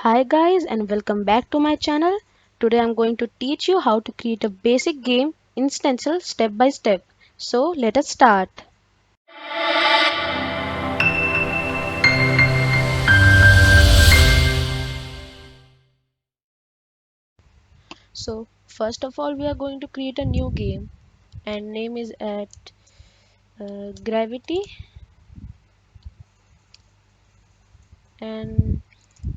Hi guys and welcome back to my channel. Today I'm going to teach you how to create a basic game in Stencil step by step. So let us start. So first of all we are going to create a new game and name is at Gravity, and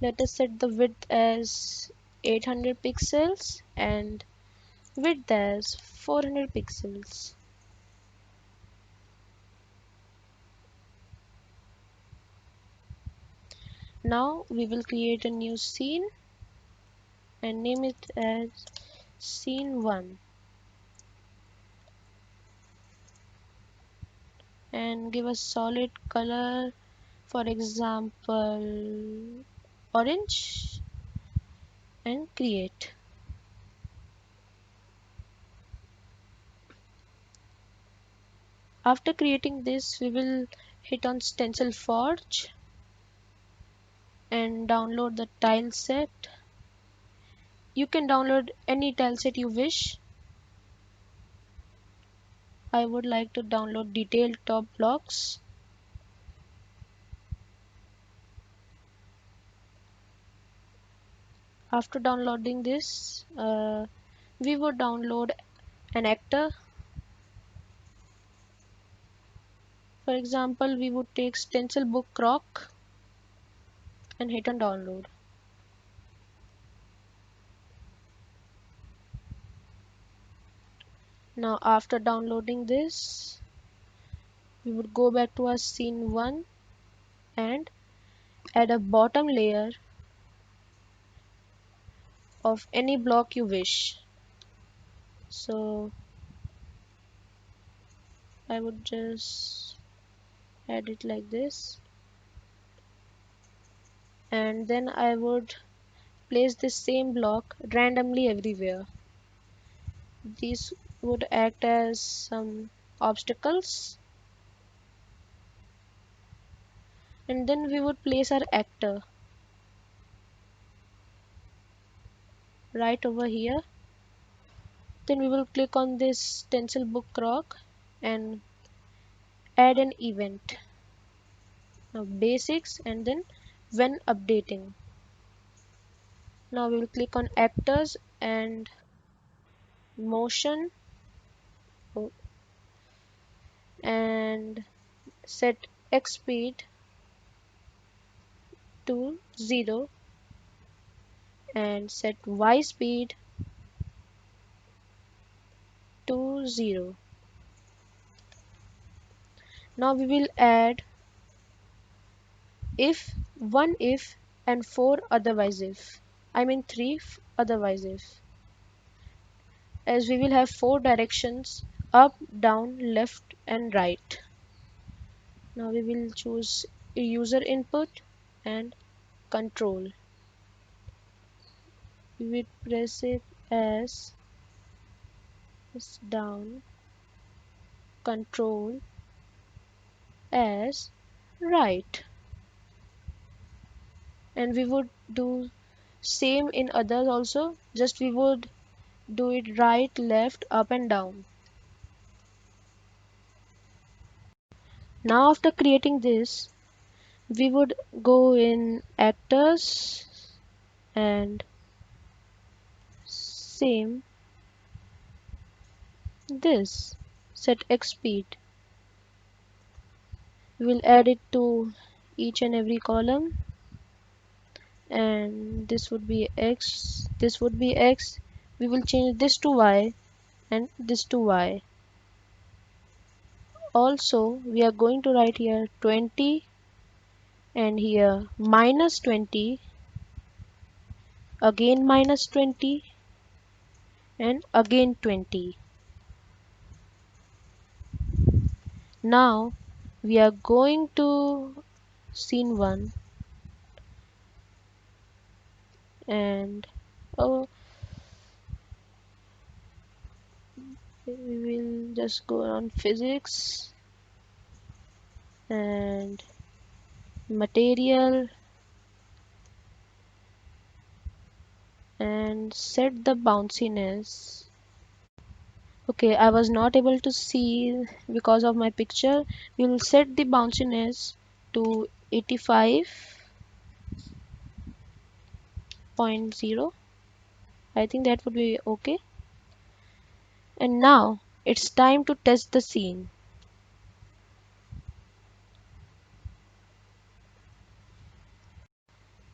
let us set the width as 800 pixels and width as 400 pixels. Now we will create a new scene and name it as scene 1 and give a solid color, for example orange, and create. After creating this we will hit on Stencil Forge and download the tile set. You can download any tile set you wish. I would like to download detailed top blocks. After downloading this we would download an actor. For example, we would take Stencil Book Croc and hit on download. Now after downloading this we would go back to our scene 1 and add a bottom layer of any block you wish. So I would just add it like this, and then I would place this same block randomly everywhere. These would act as some obstacles, and then we would place our actor right over here. Then we will click on this Stencil Book Croc and add an event. Now basics and then when updating. Now we will click on actors and motion and set X speed to 0 and set Y speed to 0. Now we will add if, one if, and four otherwise if. I mean three otherwise if, as we will have four directions: up, down, left, and right. Now we will choose user input and control. We will press it as down, control as right, and we would do same in others also, just we would do it right, left, up, and down. Now after creating this we would go in actors and same this, set X speed. We will add it to each and every column, and this would be X, this would be X. We will change this to Y and this to Y. Also we are going to write here 20 and here -20, again -20, and again 20. Now we are going to scene 1 and oh, we will just go on physics and material and set the bounciness. Okay, I was not able to see because of my picture. We will set the bounciness to 85.0. I think that would be okay. And now it's time to test the scene.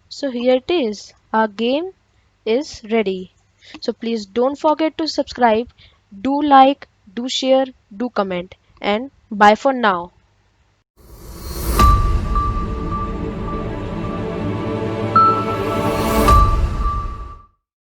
So here it is. Our game is ready. So please don't forget to subscribe, do like, do share, do comment, and bye for now.